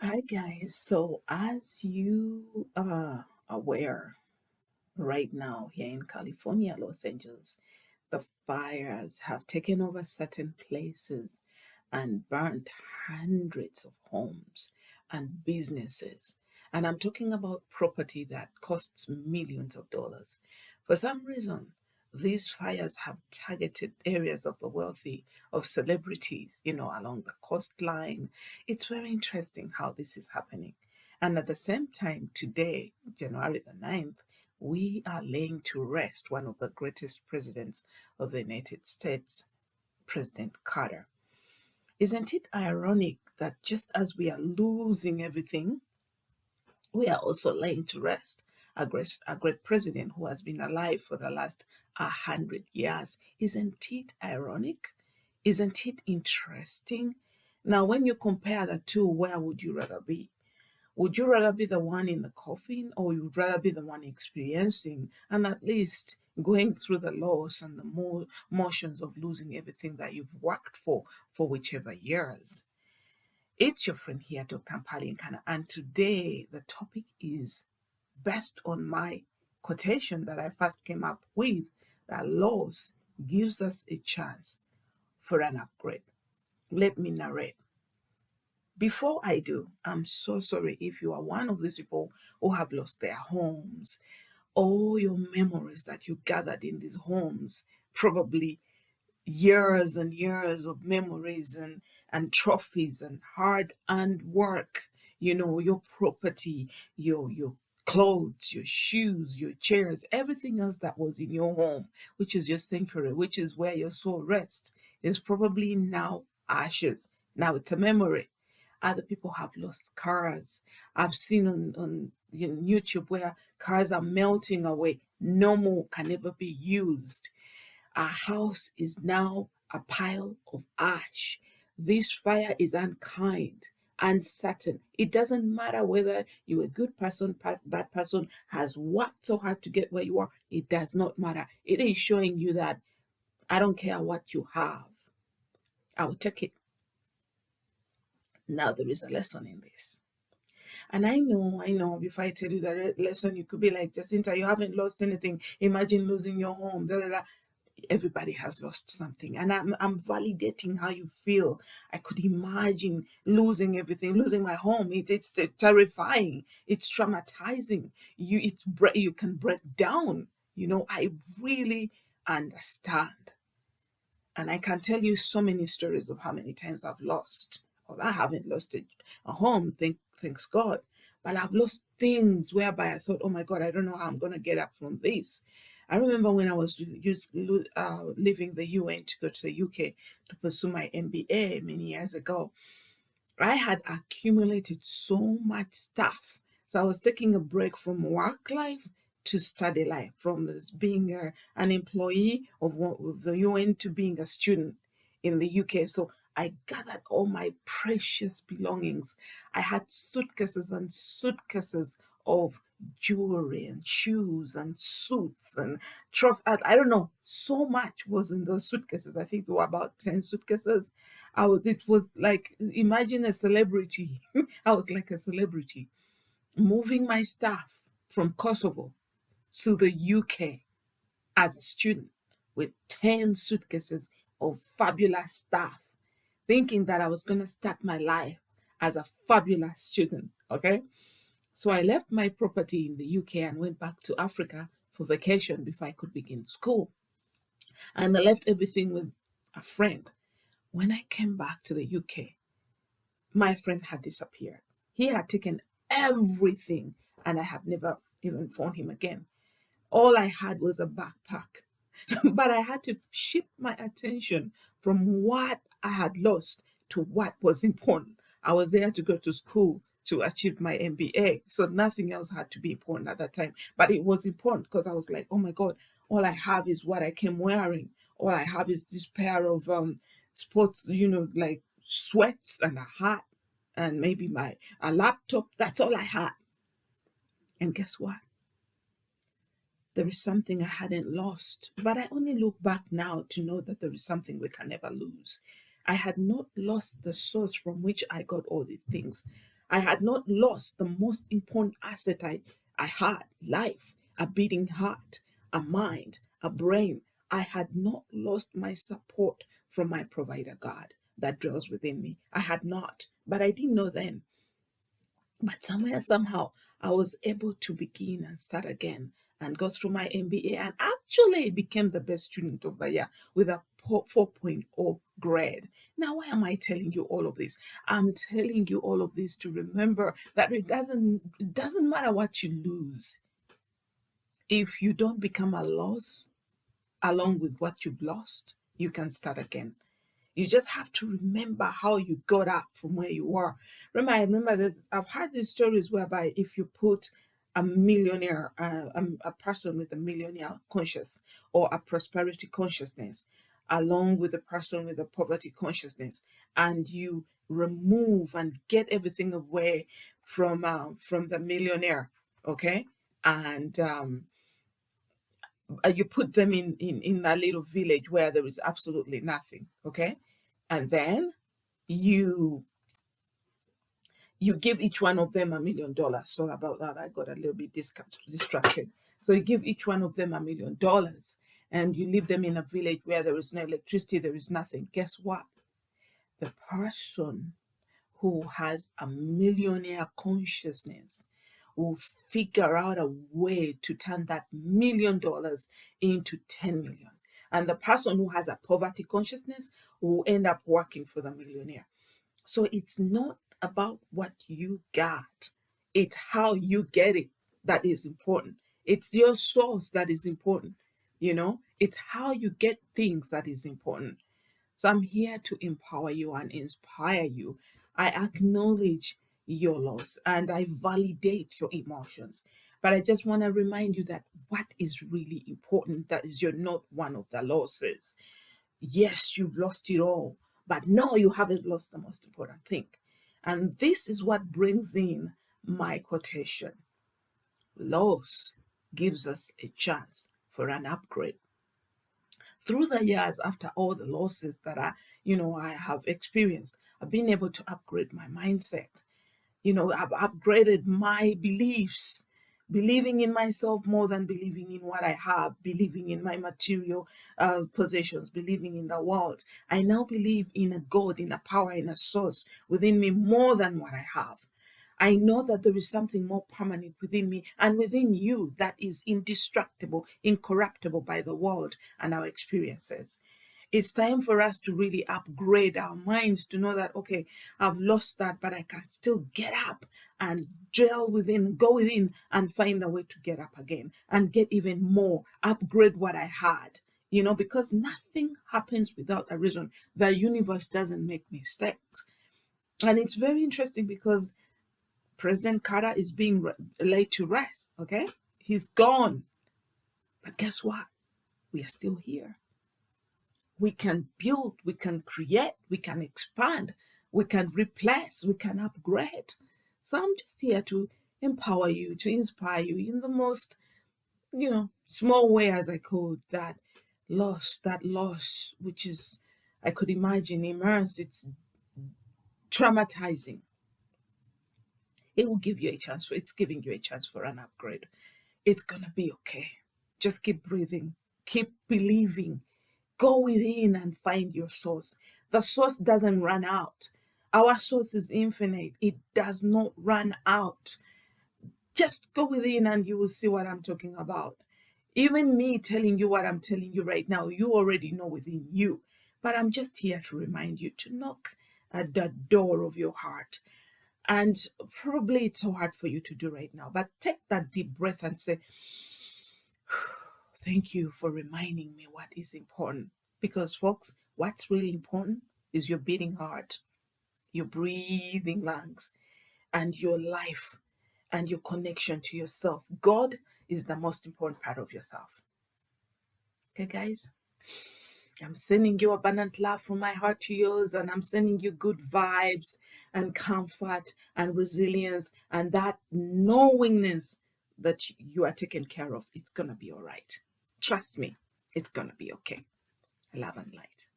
Hi, guys. So, as you are aware, right now here in California, Los Angeles, the fires have taken over certain places and burnt hundreds of homes and businesses. And I'm talking about property that costs millions of dollars. For some reason, these fires have targeted areas of the wealthy, of celebrities, along the coastline. It's very interesting how this is happening. And at the same time, today, January the 9th, we are laying to rest one of the greatest presidents of the United States, President Carter. Isn't it ironic that just as we are losing everything, we are also laying to rest a great president who has been alive for the last 100 years? Isn't it ironic? Isn't it interesting? Now, when you compare the two, where would you rather be? Would you rather be the one in the coffin, or you would rather be the one experiencing and at least going through the loss and the motions of losing everything that you've worked for whichever years? It's your friend here, Dr. Mpalinkana, and today the topic is based on my quotation that I first came up with, that loss gives us a chance for an upgrade. Let me narrate. Before I do, I'm so sorry if you are one of these people who have lost their homes. All your memories that you gathered in these homes, probably years and years of memories and trophies and hard earned work, your property, your clothes, your shoes, your chairs, everything else that was in your home, which is your sanctuary, which is where your soul rests, is probably now ashes. Now it's a memory. Other people have lost cars. I've seen on YouTube where cars are melting away. No more, can ever be used. Our house is now a pile of ash. This fire is unkind, uncertain. It doesn't matter whether you're a good person, bad person, has worked so hard to get where you are. It does not matter. It is showing you that I don't care what you have, I will take it. Now, there is a lesson in this. And I know, before I tell you the lesson, you could be like, Jacinta, you haven't lost anything. Imagine losing your home. Da, da, da. Everybody has lost something. And I'm validating how you feel. I could imagine losing everything, losing my home. It's terrifying. It's traumatizing. You can break down. I really understand. And I can tell you so many stories of how many times I've lost. Well, I haven't lost a home, thanks God. But I've lost things whereby I thought, oh my God, I don't know how I'm going to get up from this. I remember when I was just leaving the UN to go to the UK to pursue my MBA many years ago. I had accumulated so much stuff. So I was taking a break from work life to study life, from being an employee of the UN to being a student in the UK. So I gathered all my precious belongings. I had suitcases and suitcases of jewelry and shoes and suits and I don't know, so much was in those suitcases. I think there were about 10 suitcases. It was like, imagine a celebrity. I was like a celebrity moving my stuff from Kosovo to the UK as a student with 10 suitcases of fabulous stuff, thinking that I was going to start my life as a fabulous student. Okay. So I left my property in the UK and went back to Africa for vacation before I could begin school. And I left everything with a friend. When I came back to the UK, my friend had disappeared. He had taken everything, and I have never even found him again. All I had was a backpack. But I had to shift my attention from what I had lost to what was important. I was there to go to school to achieve my MBA, so nothing else had to be important at that time. But it was important because I was like, oh my God, all I have is what I came wearing. All I have is this pair of sports, like sweats and a hat and maybe my a laptop. That's all I had. And guess what? There is something I hadn't lost, but I only look back now to know that there is something we can never lose. I had not lost the source from which I got all these things. I had not lost the most important asset I had: life, a beating heart, a mind, a brain. I had not lost my support from my provider, God, that dwells within me. I had not, but I didn't know then. But somewhere, somehow, I was able to begin and start again and go through my MBA and actually became the best student of the year with a 4.0 grade. Now, why am I telling you all of this? I'm telling you all of this to remember that it doesn't matter what you lose. If you don't become a loss along with what you've lost, you can start again. You just have to remember how you got up from where you were. I remember that I've had these stories whereby if you put a millionaire, a person with a millionaire conscious or a prosperity consciousness, along with a person with a poverty consciousness, and you remove and get everything away from the millionaire, okay, and you put them in a little village where there is absolutely nothing, okay, and then you you give each one of them $1 million. Sorry about that. I got a little bit distracted. So you give each one of them $1 million, and you leave them in a village where there is no electricity, there is nothing. Guess what? The person who has a millionaire consciousness will figure out a way to turn that $1 million into 10 million. And the person who has a poverty consciousness will end up working for the millionaire. So it's not about what you got, it's how you get it that is important. It's your source that is important. It's how you get things that is important. So I'm here to empower you and inspire you. I acknowledge your loss and I validate your emotions. But I just want to remind you that what is really important, that is, you're not one of the losses. Yes, you've lost it all, but no, you haven't lost the most important thing. And this is what brings in my quotation: loss gives us a chance for an upgrade. Through the years, after all the losses that I have experienced, I've been able to upgrade my mindset. I've upgraded my beliefs, believing in myself more than believing in what I have, believing in my material possessions, believing in the world. I now believe in a God, in a power, in a source within me more than what I have. I know that there is something more permanent within me and within you that is indestructible, incorruptible by the world and our experiences. It's time for us to really upgrade our minds to know that, okay, I've lost that, but I can still get up and go within and find a way to get up again and get even more, upgrade what I had, because nothing happens without a reason. The universe doesn't make mistakes. And it's very interesting because President Carter is being laid to rest, okay? He's gone. But guess what? We are still here. We can build, we can create, we can expand, we can replace, we can upgrade. So I'm just here to empower you, to inspire you in the most, small way as I could. That loss, which is, I could imagine, immense, it's traumatizing. It's giving you a chance for an upgrade. It's gonna be okay. Just keep breathing, keep believing. Go within and find your source. The source doesn't run out. Our source is infinite, it does not run out. Just go within and you will see what I'm talking about. Even me telling you what I'm telling you right now, you already know within you. But I'm just here to remind you to knock at the door of your heart. And probably it's so hard for you to do right now, but take that deep breath and say, thank you for reminding me what is important. Because, folks, what's really important is your beating heart, your breathing lungs, and your life and your connection to yourself. God is the most important part of yourself. Okay, guys? I'm sending you abundant love from my heart to yours, and I'm sending you good vibes and comfort and resilience and that knowingness that you are taken care of. It's going to be all right. Trust me, it's going to be okay. Love and light.